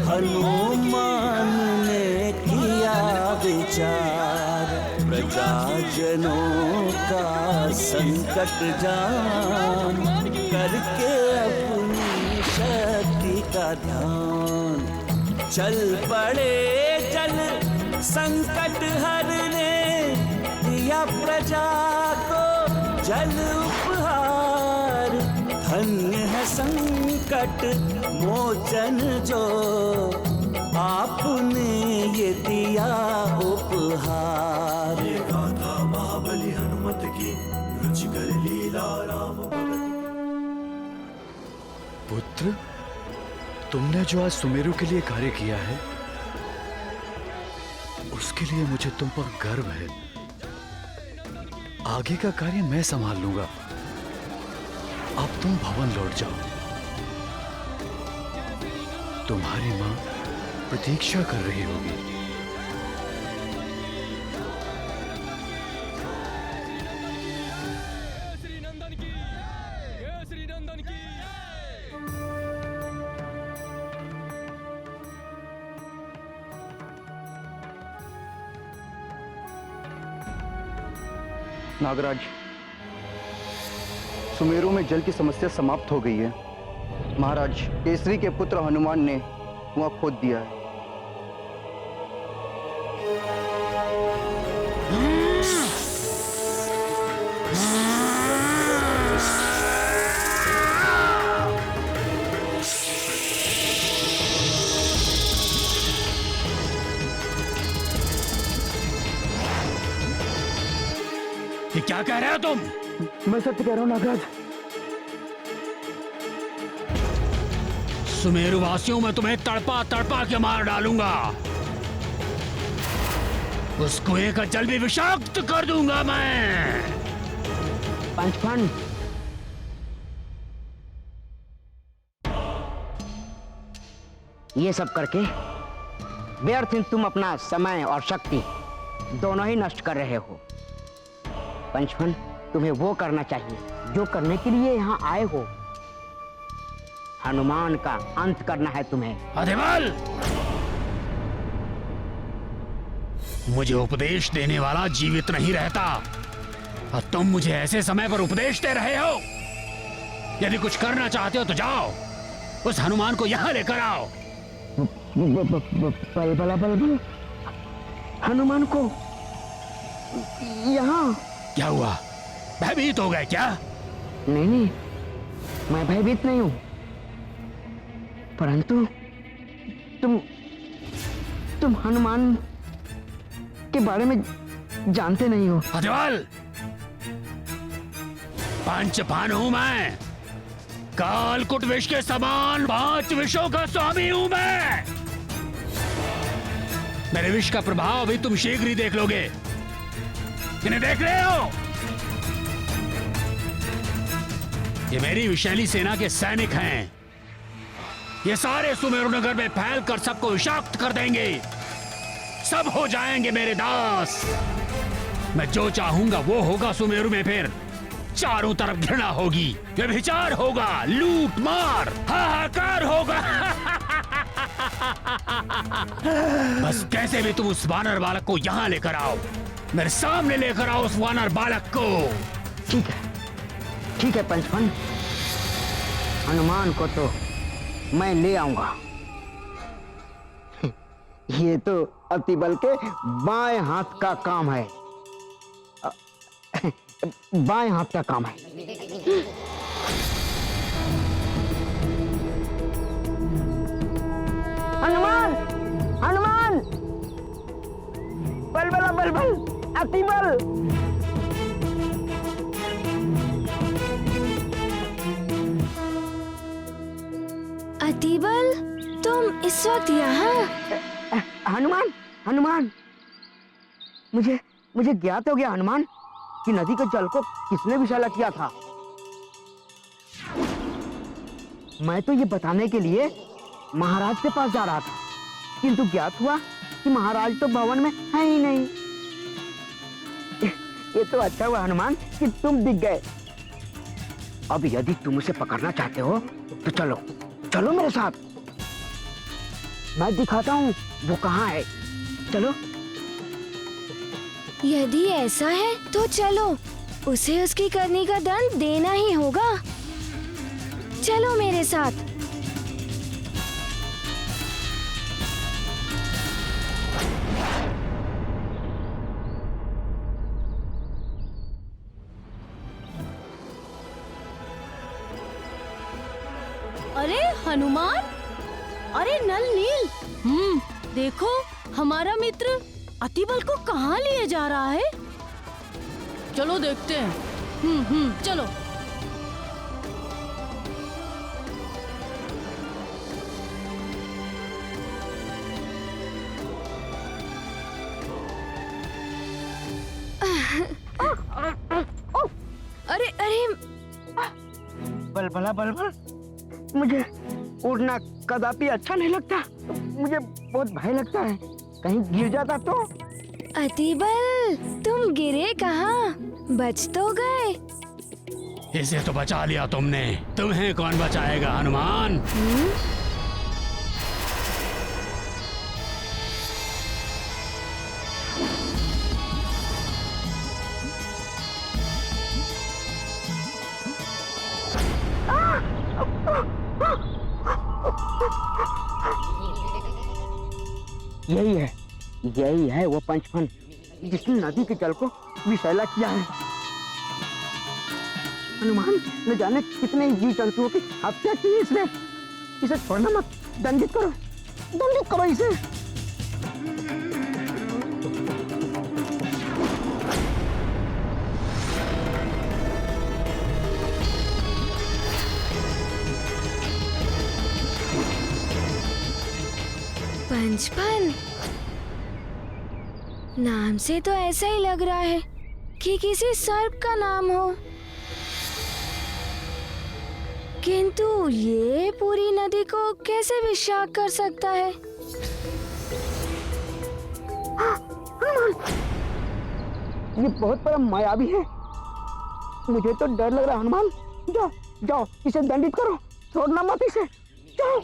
हनुमान ने किया विचार, प्रजाजनों का संकट जान, करके अपनी शक्ति का ध्यान, चल पड़े जल संकट हरने, दिया प्रजा को जल उपहार, धन्य है संकट मोचन जो, आपने ये दिया उपहार। ये गाथा महाबली हनुमत की, रुचिकर लीला राम भगत। पुत्र, तुमने जो आज सुमेरु के लिए कार्य किया है, उसके लिए मुझे तुम पर गर्व है। आगे का कार्य मैं संभाल लूंगा। अब तुम भवन लौट जाओ। तुम्हारी मां प्रतीक्षा कर रही होगी। नागराज, सुमेरु में जल की समस्या समाप्त हो गई है। महाराज, केसरी के पुत्र हनुमान ने कुआं खोद दिया है। ये क्या कह रहे हो तुम? मैं सत्य कह रहा हूं नागराज। सुमेरु वासियों में तुम्हें तड़पा तड़पा के मार डालूंगा। उस कुएं का जल भी विषाक्त कर दूंगा मैं। पंचफन, ये सब करके व्यर्थ तुम अपना समय और शक्ति दोनों ही नष्ट कर रहे हो। पंचफन, तुम्हें वो करना चाहिए जो करने के लिए यहाँ आए हो। हनुमान का अंत करना है तुम्हें। अधिबल! मुझे उपदेश देने वाला जीवित नहीं रहता, और तुम मुझे ऐसे समय पर उपदेश दे रहे हो। यदि कुछ करना चाहते हो तो जाओ, उस हनुमान को यहाँ लेकर आओ। बल हनुमान को यहाँ? क्या हुआ, भयभीत हो गए क्या? नहीं, मैं भयभीत नहीं हूँ, परंतु तुम हनुमान के बारे में जानते नहीं हो। अधिबल! पंचफन हूं मैं, कालकुट विष के समान 5 विषों का स्वामी हूं मैं। मेरे विष का प्रभाव भी तुम शीघ्र ही देख लोगे। इन्हें देख रहे हो? ये मेरी विशैली सेना के सैनिक हैं। ये सारे सुमेरु नगर में फैल कर सबको विषाक्त कर देंगे। सब हो जाएंगे मेरे दास। मैं जो चाहूंगा वो होगा सुमेरु में। फिर चारों तरफ घृणा होगी, व्यभिचार होगा, लूट मार, हाहाकार होगा। बस कैसे भी तुम उस वानर बालक को यहाँ लेकर आओ, मेरे सामने लेकर आओ उस वानर बालक को। ठीक है पंचफन, हनुमान को तो मैं ले आऊंगा। ये तो अतिबल के बाएं हाथ का काम है। बाएं हाथ का काम है। हनुमान, हनुमान, बलबला बलबल, अतिबल। अतिबल, तुम इस वक्त यहाँ? हनुमान, हनुमान, मुझे ज्ञात हो गया हनुमान कि नदी के जल को किसने विषैला किया था। मैं तो ये बताने के लिए महाराज के पास जा रहा था, किंतु ज्ञात हुआ कि महाराज तो भवन में है ही नहीं। ये तो अच्छा हुआ हनुमान कि तुम दिख गए। अब यदि तुम उसे पकड़ना चाहते हो तो चलो चलो मेरे साथ, मैं दिखाता हूँ वो कहाँ है। चलो। यदि ऐसा है तो चलो, उसे उसकी करनी का दंड देना ही होगा। चलो मेरे साथ। अरे हनुमान, अरे नल नील, देखो हमारा मित्र अतिबल को कहाँ लिए जा रहा है। चलो देखते हैं। चलो। अरे अरे, बलबला बलबल, मुझे उड़ना कदापि अच्छा नहीं लगता। मुझे बहुत भय लगता है, कहीं गिर जाता तो। अतिबल, तुम गिरे कहाँ? बच तो गए। इसे तो बचा लिया तुमने, तुम्हें कौन बचाएगा हनुमान? यही है वो पंचफन जिसने नदी के जल को विषैला किया है। हनुमान, न जाने कितने जीव जंतुओं की हत्या की इसने। इसे छोड़ना मत, दंडित करो इसे। पंचफन, नाम से तो ऐसा ही लग रहा है कि किसी सर्प का नाम हो, किंतु ये पूरी नदी को कैसे विषाक्त कर सकता है? ये बहुत बड़ा मायावी है। मुझे तो डर लग रहा है हनुमान। जाओ जाओ, इसे दंडित करो, छोड़ना मत इसे। जाओ।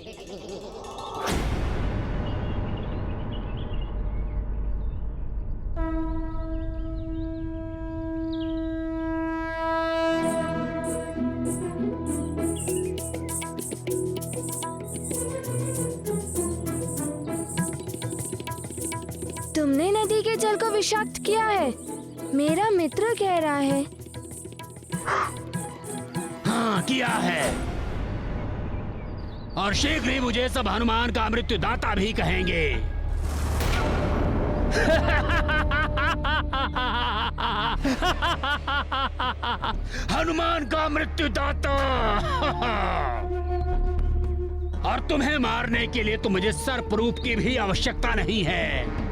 तुमने नदी के जल को विषाक्त किया है, मेरा मित्र कह रहा है। हाँ, किया है, और शीघ्र ही मुझे सब हनुमान का मृत्युदाता भी कहेंगे। हनुमान का मृत्युदाता। और तुम्हें मारने के लिए तो मुझे सर्प रूप की भी आवश्यकता नहीं है।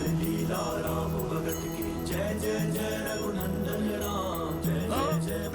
कर लीला राम भगत की जय जय जय रघुनंदन राम जय जय जय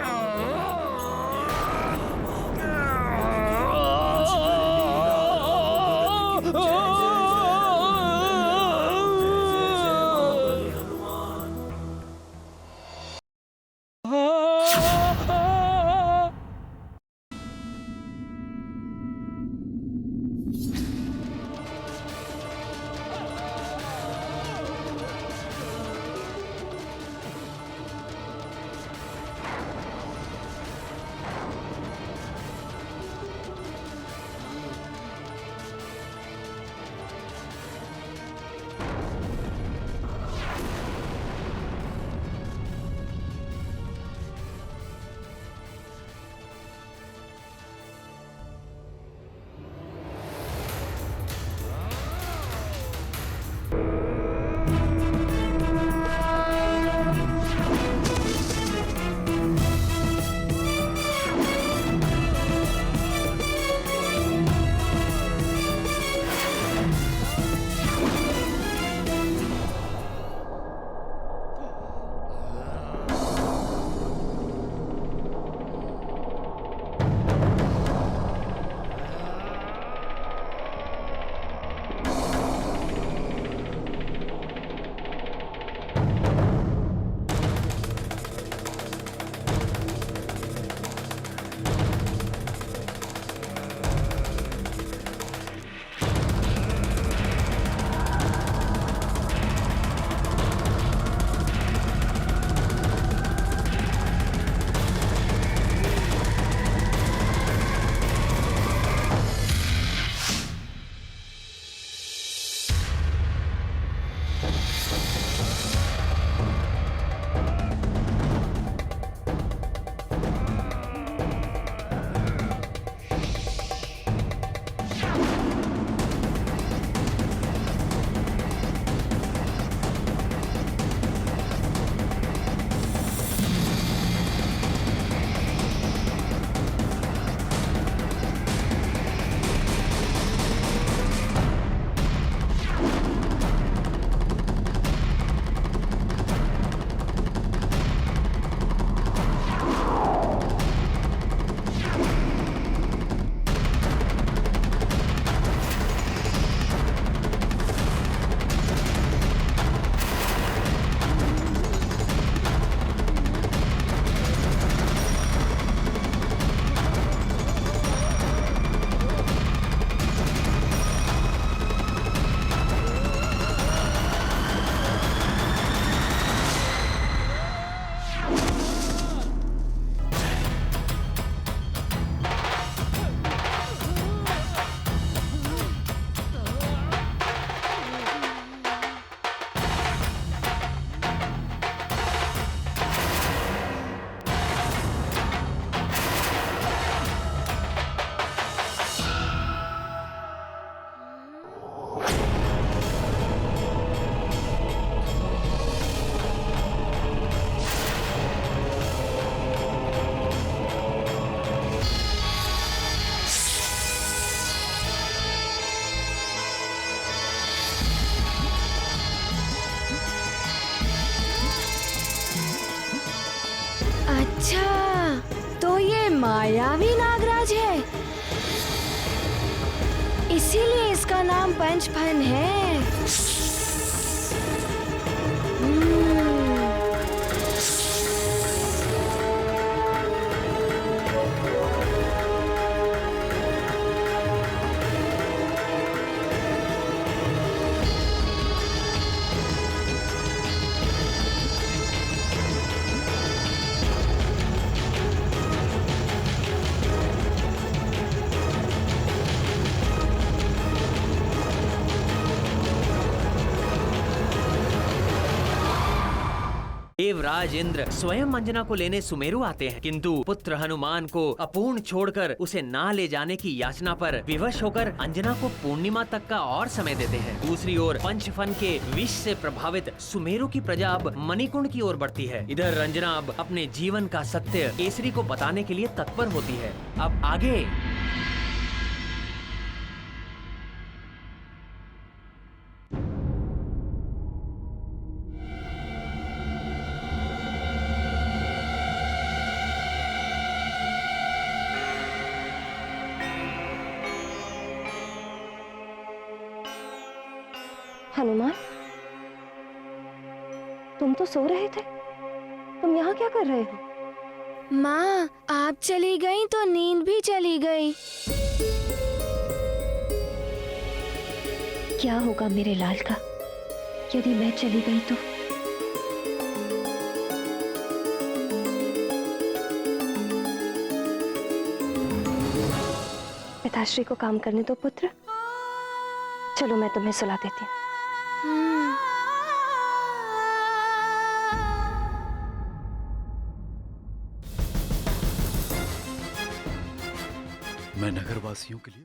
मायावी नागराज है, इसीलिए इसका नाम पंचफन है। देवराज इंद्र स्वयं अंजना को लेने सुमेरु आते हैं, किंतु पुत्र हनुमान को अपूर्ण छोड़कर उसे ना ले जाने की याचना पर विवश होकर अंजना को पूर्णिमा तक का और समय देते हैं। दूसरी ओर पंचफन के विष से प्रभावित सुमेरु की प्रजा अब मणिकुंड की ओर बढ़ती है। इधर रंजना अब अपने जीवन का सत्य केसरी को बताने के लिए तत्पर होती है। अब आगे हनुमान, तुम तो सो रहे थे, तुम यहाँ क्या कर रहे हो? माँ, आप चली गई तो नींद भी चली गई। क्या होगा मेरे लाल का यदि मैं चली गई तो? पिताश्री को काम करने दो पुत्र। चलो मैं तुम्हें सुला देती हूँ। मैं नगरवासियों के लिए